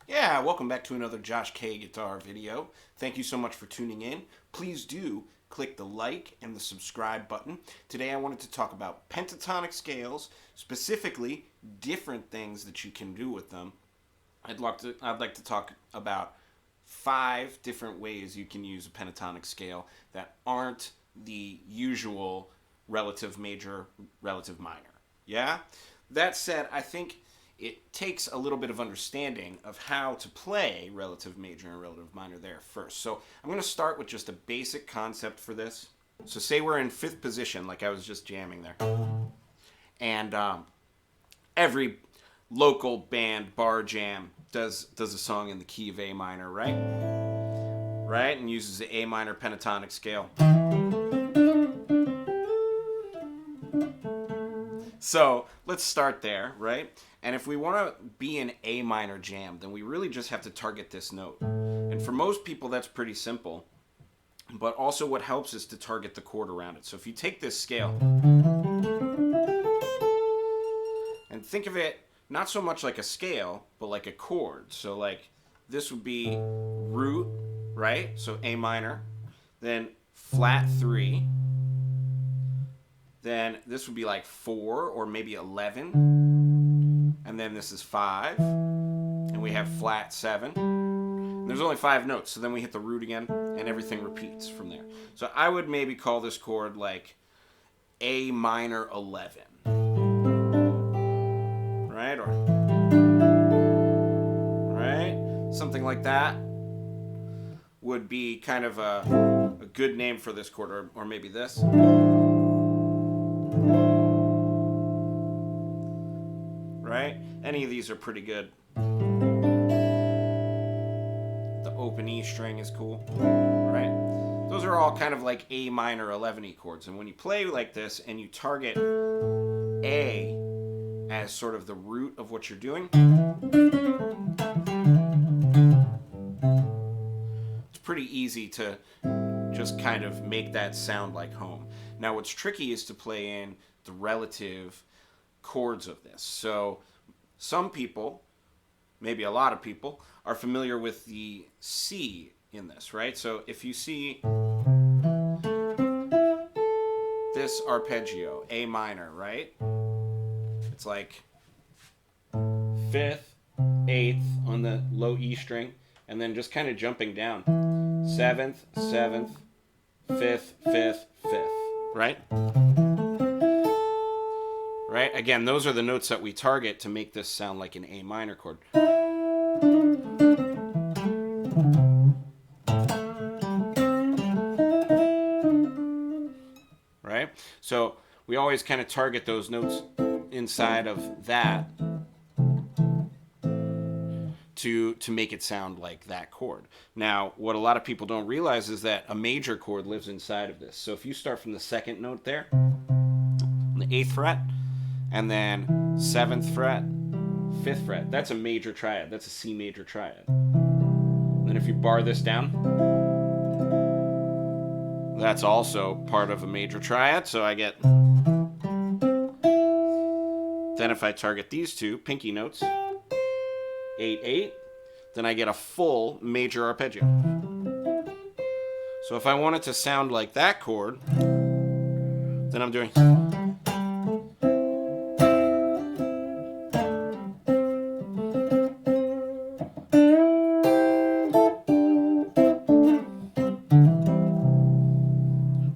Yeah, welcome back to another Josh K Guitar video. Thank you so much for tuning in. Please do click the like and the subscribe button. Today I wanted to talk about pentatonic scales, specifically different things that you can do with them. I'd like to talk about 5 different ways you can use a pentatonic scale that aren't the usual relative major, relative minor. Yeah? That said, I think it takes a little bit of understanding of how to play relative major and relative minor there first. So I'm going to start with just a basic concept for this. So say we're in 5th position, like I was just jamming there. And every local band, bar jam, does a song in the key of A minor, right? Right? And uses the A minor pentatonic scale. So let's start there, right? And if we want to be an A minor jam, then we really just have to target this note. And for most people, that's pretty simple. But also what helps is to target the chord around it. So if you take this scale and think of it not so much like a scale, but like a chord. So like this would be root, right? So A minor, then flat 3. Then this would be like 4 or maybe 11. And then this is 5. And we have flat 7. And there's only 5 notes. So then we hit the root again and everything repeats from there. So I would maybe call this chord like A minor 11. Right? Or right? Something like that would be kind of a good name for this chord, or maybe this. Right? Any of these are pretty good. The open E string is cool, right? Those are all kind of like A minor 11 E chords. And when you play like this and you target A as sort of the root of what you're doing, it's pretty easy to just kind of make that sound like home. Now what's tricky is to play in the relative chords of this. So some people, maybe a lot of people, are familiar with the C in this, right? So if you see this arpeggio, A minor, right? It's like 5th, 8th on the low E string, and then just kind of jumping down. 7th, 7th, 5th, 5th, 5th, right? Right? Again, those are the notes that we target to make this sound like an A minor chord. Right? So we always kind of target those notes inside of that to make it sound like that chord. Now, what a lot of people don't realize is that a major chord lives inside of this. So if you start from the 2nd note there, the 8th fret, and then 7th fret, 5th fret. That's a major triad. That's a C major triad. And then if you bar this down, that's also part of a major triad. So I get... Then if I target these two pinky notes, 8, 8, then I get a full major arpeggio. So if I want it to sound like that chord, then I'm doing...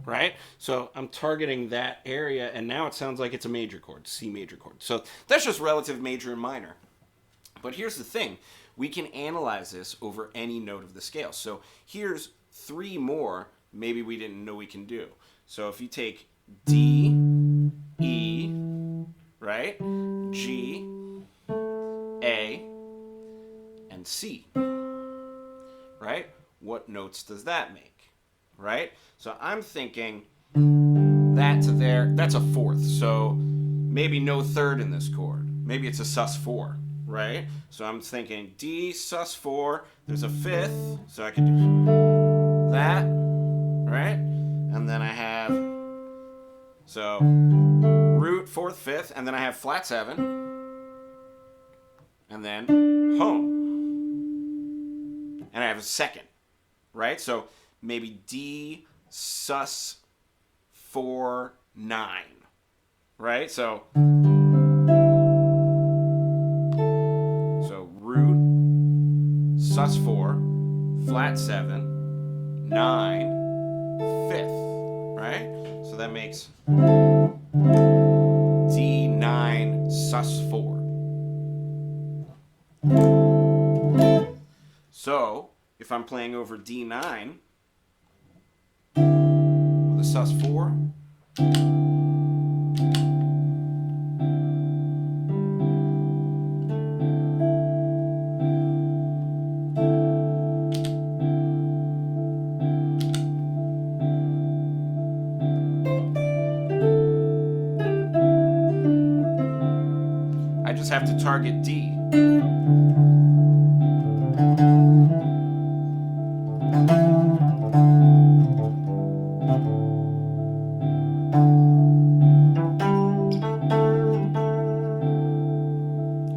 Right? So I'm targeting that area, and now it sounds like it's a major chord, C major chord. So that's just relative major and minor. But here's the thing. We can analyze this over any note of the scale. So here's 3 more maybe we didn't know we can do. So if you take D, E, right? G, A, and C. Right? What notes does that make? Right? So I'm thinking that to there, that's a fourth. So maybe no third in this chord. Maybe it's a sus4, right? So I'm thinking D, sus4, there's a fifth, so I could do that, right? And then I have, so root, fourth, fifth, and then I have flat 7, and then home. And I have a second, right? So maybe D, sus, 4, 9, right? So root, sus4, flat 7, 9, fifth, right? So that makes D9, sus4. So if I'm playing over D9 with a sus4, I just have to target D.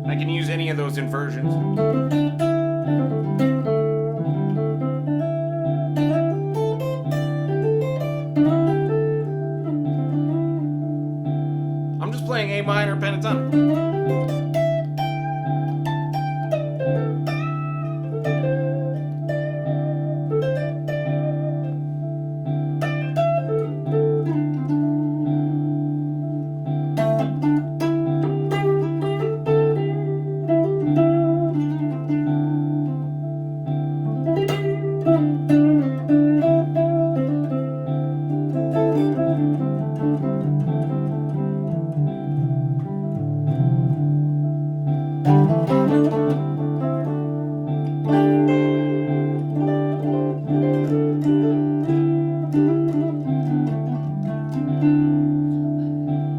I can use any of those inversions. I'm just playing A minor pentatonic.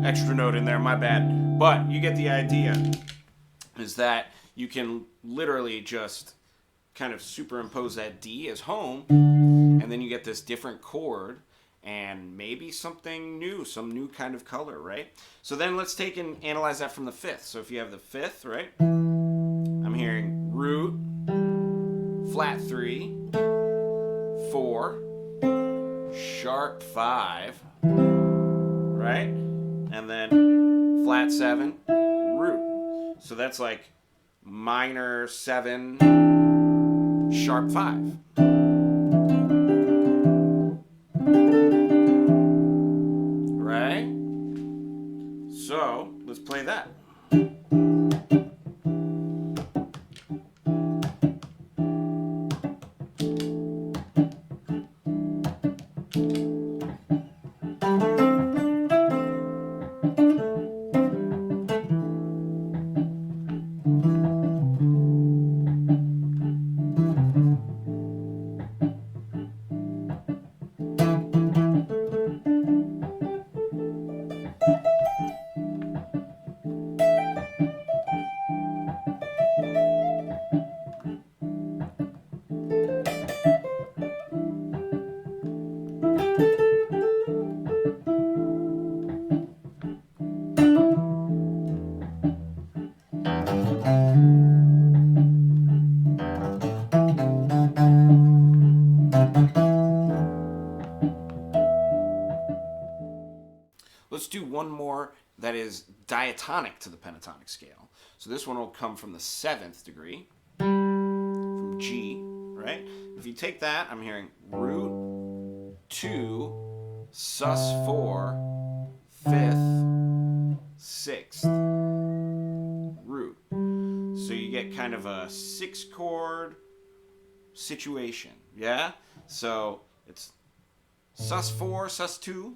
Extra note in there, my bad. But you get the idea, is that you can literally just kind of superimpose that D as home, and then you get this different chord, and maybe something new, some new kind of color, right? So then let's take and analyze that from the fifth. So if you have the fifth, right? I'm hearing root, flat 3, 4, sharp 5, right? And then flat 7, root. So that's like minor 7, sharp 5. Right? So let's play that. Let's do one more that is diatonic to the pentatonic scale. So this one will come from the 7th degree, from G, right? If you take that, I'm hearing root, 2, sus4, 5th, 6th, root. So you get kind of a 6-chord situation, yeah? So it's sus4, sus2,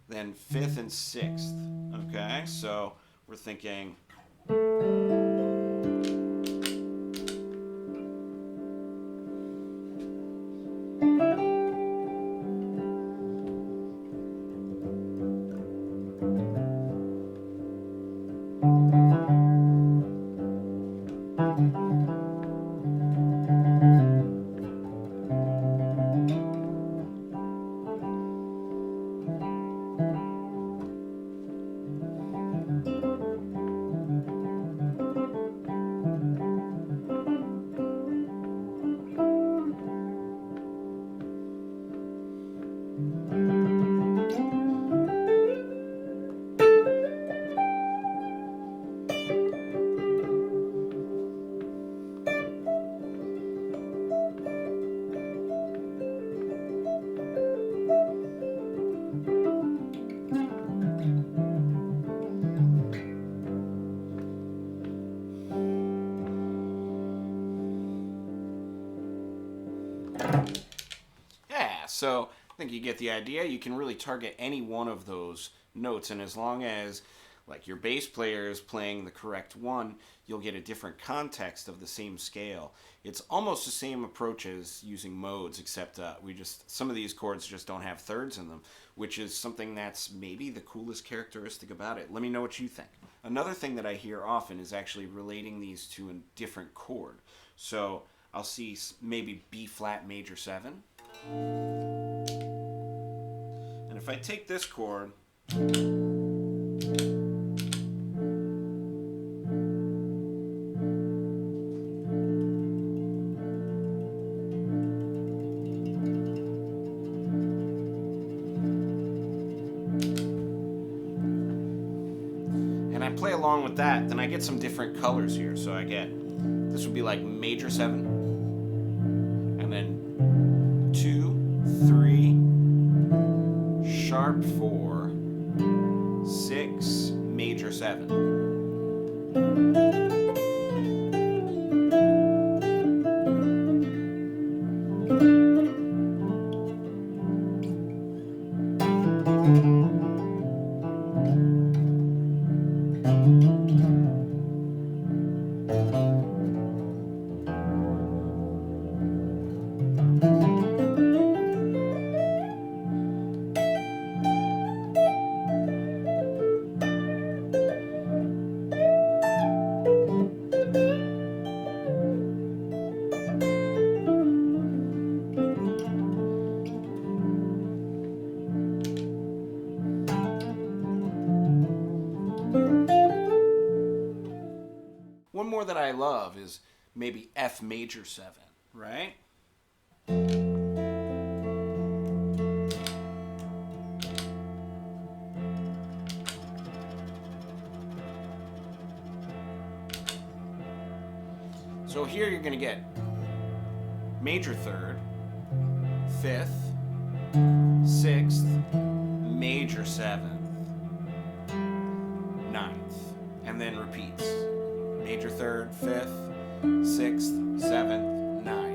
then 5th and 6th, okay? So we're thinking Yeah, so I think you get the idea. You can really target any one of those notes, and as long as like your bass player is playing the correct one, you'll get a different context of the same scale. It's almost the same approach as using modes, except some of these chords just don't have thirds in them, which is something that's maybe the coolest characteristic about it. Let me know what you think. Another thing that I hear often is actually relating these to a different chord. So I'll see maybe B flat major 7. And if I take this chord and I play along with that, then I get some different colors here. So I get, this would be like major 7, and then 2, 3, sharp 4, 6, major 7. One more that I love is maybe F major 7, right? So here you're going to get major 3rd, 5th, 6th, major 7th, 9th, and then repeats. Major 3rd, 5th, 6th, 7th, 9th.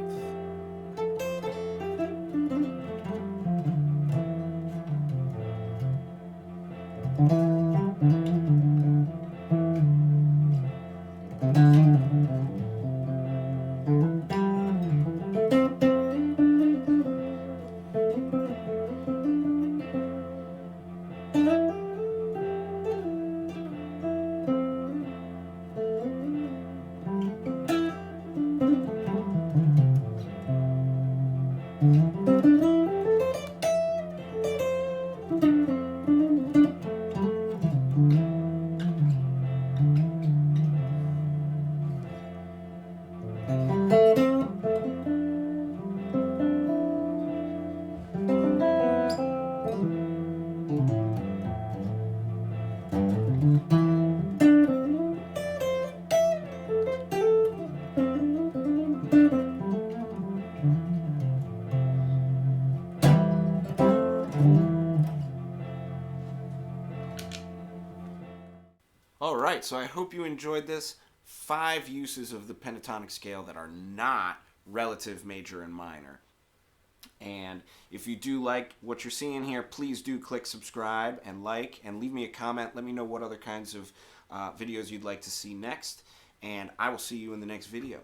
All right, so I hope you enjoyed this. 5 uses of the pentatonic scale that are not relative major and minor. And if you do like what you're seeing here, please do click subscribe and like, and leave me a comment. Let me know what other kinds of videos you'd like to see next, and I will see you in the next video.